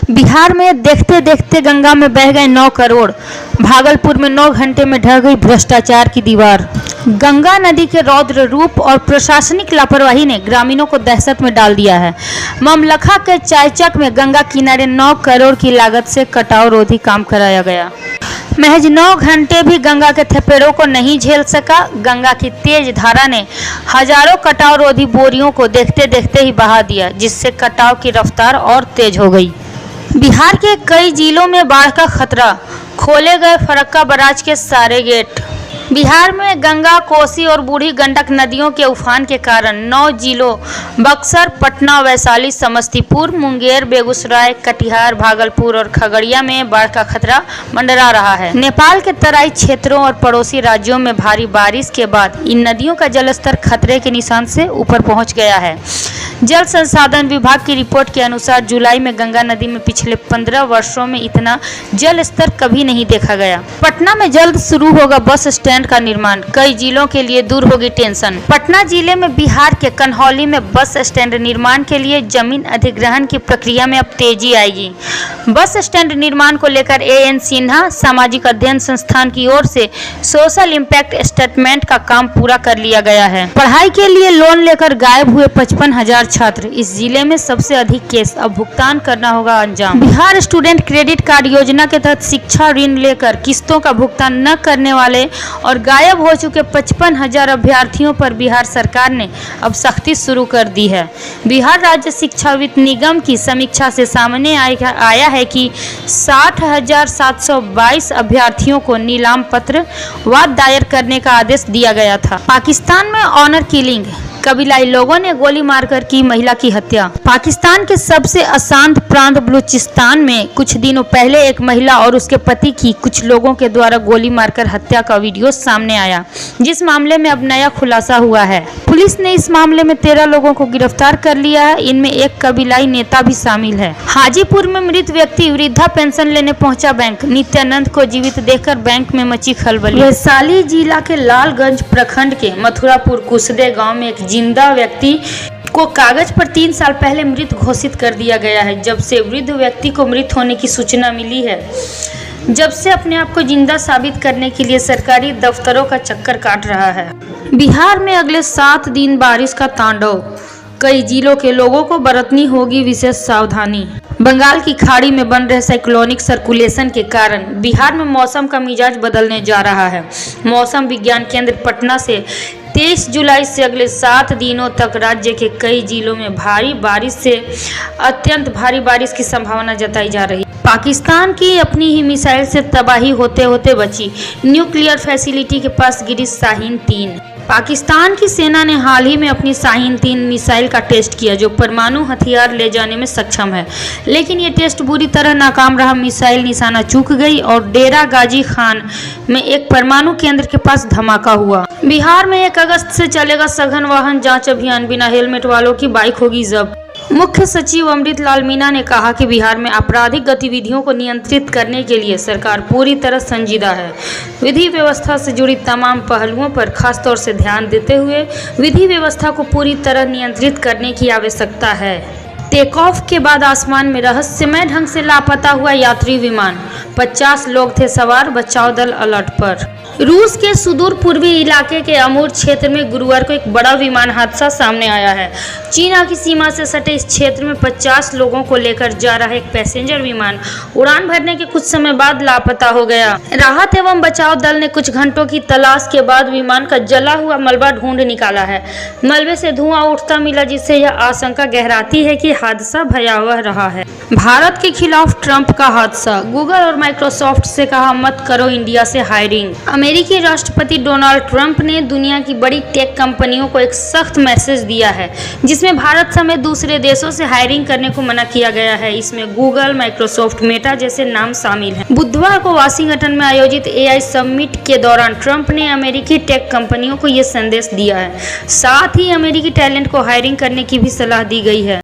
बिहार में देखते देखते गंगा में बह गए 9 करोड़। भागलपुर में 9 घंटे में ढह गई भ्रष्टाचार की दीवार। गंगा नदी के रौद्र रूप और प्रशासनिक लापरवाही ने ग्रामीणों को दहशत में डाल दिया है। ममलखा के चायचक में गंगा किनारे 9 करोड़ की लागत से कटाव रोधी काम कराया गया। महज 9 घंटे भी गंगा के थपेड़ों को नहीं झेल सका। गंगा की तेज धारा ने हजारों कटाव रोधी बोरियों को देखते देखते ही बहा दिया, जिससे कटाव की रफ्तार और तेज हो गई। बिहार के कई जिलों में बाढ़ का खतरा। खोले गए फरक्का बराज के सारे गेट। बिहार में गंगा, कोसी और बूढ़ी गंडक नदियों के उफान के कारण 9 जिलों बक्सर, पटना, वैशाली, समस्तीपुर, मुंगेर, बेगूसराय, कटिहार, भागलपुर और खगड़िया में बाढ़ का खतरा मंडरा रहा है। नेपाल के तराई क्षेत्रों और पड़ोसी राज्यों में भारी बारिश के बाद इन नदियों का जलस्तर खतरे के निशान से ऊपर पहुंच गया है। जल संसाधन विभाग की रिपोर्ट के अनुसार जुलाई में गंगा नदी में पिछले 15 वर्षों में इतना जल स्तर कभी नहीं देखा गया। पटना में जल्द शुरू होगा बस स्टैंड का निर्माण। कई जिलों के लिए दूर होगी टेंशन। पटना जिले में बिहार के कन्हौली में बस स्टैंड निर्माण के लिए जमीन अधिग्रहण की प्रक्रिया में अब तेजी आएगी। बस स्टैंड निर्माण को लेकर AN सिन्हा सामाजिक अध्ययन संस्थान की ओर से सोशल इम्पैक्ट स्टेटमेंट का काम पूरा कर लिया गया है। पढ़ाई के लिए लोन लेकर गायब हुए 55,000 छात्र। इस जिले में सबसे अधिक केस, अब भुगतान करना होगा अंजाम। बिहार स्टूडेंट क्रेडिट कार्ड योजना के तहत शिक्षा ऋण लेकर किस्तों का भुगतान न करने वाले और गायब हो चुके 55,000 अभ्यर्थियों पर बिहार सरकार ने अब सख्ती शुरू कर दी है। बिहार राज्य शिक्षा वित्त निगम की समीक्षा से सामने आया है कि 60,722 अभ्यर्थियों को नीलाम पत्र वाद दायर करने का आदेश दिया गया था। पाकिस्तान में ऑनर किलिंग। कबीलाई लोगों ने गोली मारकर की महिला की हत्या। पाकिस्तान के सबसे अशांत प्रांत बलूचिस्तान में कुछ दिनों पहले एक महिला और उसके पति की कुछ लोगों के द्वारा गोली मारकर हत्या का वीडियो सामने आया, जिस मामले में अब नया खुलासा हुआ है। पुलिस ने इस मामले में 13 लोगों को गिरफ्तार कर लिया है। इनमें एक कबीलाई नेता भी शामिल है। हाजीपुर में मृत व्यक्ति वृद्धा पेंशन लेने पहुंचा बैंक। नित्यानंद को जीवित देखकर बैंक में मची खलबली। वैशाली जिला के लालगंज प्रखंड के मथुरापुर कुसदे गाँव में एक जिंदा व्यक्ति को कागज पर 3 साल पहले मृत घोषित कर दिया गया है। जब से वृद्ध व्यक्ति को मृत होने की सूचना मिली है, जब से अपने आप को जिंदा साबित करने के लिए सरकारी दफ्तरों का चक्कर काट रहा है। बिहार में अगले 7 दिन बारिश का तांडव। कई जिलों के लोगों को बरतनी होगी विशेष सावधानी। बंगाल की खाड़ी में बन रहे साइक्लोनिक सर्कुलेशन के कारण बिहार में मौसम का मिजाज बदलने जा रहा है। मौसम विज्ञान केंद्र पटना से 23 जुलाई से अगले 7 दिनों तक राज्य के कई जिलों में भारी बारिश से अत्यंत भारी बारिश की संभावना जताई जा रही है। पाकिस्तान की अपनी ही मिसाइल से तबाही होते होते बची। न्यूक्लियर फैसिलिटी के पास गिरी शाहीन 3। पाकिस्तान की सेना ने हाल ही में अपनी शाहीन 3 मिसाइल का टेस्ट किया, जो परमाणु हथियार ले जाने में सक्षम है, लेकिन ये टेस्ट बुरी तरह नाकाम रहा। मिसाइल निशाना चूक गई और डेरा गाजी खान में एक परमाणु केंद्र के पास धमाका हुआ। बिहार में 1 अगस्त से चलेगा सघन वाहन जांच अभियान। बिना हेलमेट वालों की बाइक होगी जब्त। मुख्य सचिव अमृत लाल मीना ने कहा कि बिहार में आपराधिक गतिविधियों को नियंत्रित करने के लिए सरकार पूरी तरह संजीदा है। विधि व्यवस्था से जुड़ी तमाम पहलुओं पर खासतौर से ध्यान देते हुए विधि व्यवस्था को पूरी तरह नियंत्रित करने की आवश्यकता है। टेक ऑफ के बाद आसमान में रहस्यमय ढंग से लापता हुआ यात्री विमान। 50 लोग थे सवार, बचाव दल अलर्ट पर। रूस के सुदूर पूर्वी इलाके के अमूर क्षेत्र में गुरुवार को एक बड़ा विमान हादसा सामने आया है। चीन की सीमा से सटे इस क्षेत्र में 50 लोगों को लेकर जा रहा एक पैसेंजर विमान उड़ान भरने के कुछ समय बाद लापता हो गया। राहत एवं बचाव दल ने कुछ घंटों की तलाश के बाद विमान का जला हुआ मलबा ढूंढ निकाला है। मलबे से धुआं उठता मिला, जिससे यह आशंका गहराती है कि हादसा भयावह रहा है। भारत के खिलाफ ट्रंप का हादसा। गूगल और माइक्रोसॉफ्ट से कहा मत करो इंडिया से हायरिंग। अमेरिकी राष्ट्रपति डोनाल्ड ट्रंप ने दुनिया की बड़ी टेक कंपनियों को एक सख्त मैसेज दिया है, जिसमें भारत समेत दूसरे देशों से हायरिंग करने को मना किया गया है। इसमें गूगल, माइक्रोसॉफ्ट, मेटा जैसे नाम शामिल हैं। बुधवार को वाशिंगटन में आयोजित AI समिट के दौरान ट्रंप ने अमेरिकी टेक कंपनियों को ये संदेश दिया है। साथ ही अमेरिकी टैलेंट को हायरिंग करने की भी सलाह दी गई है।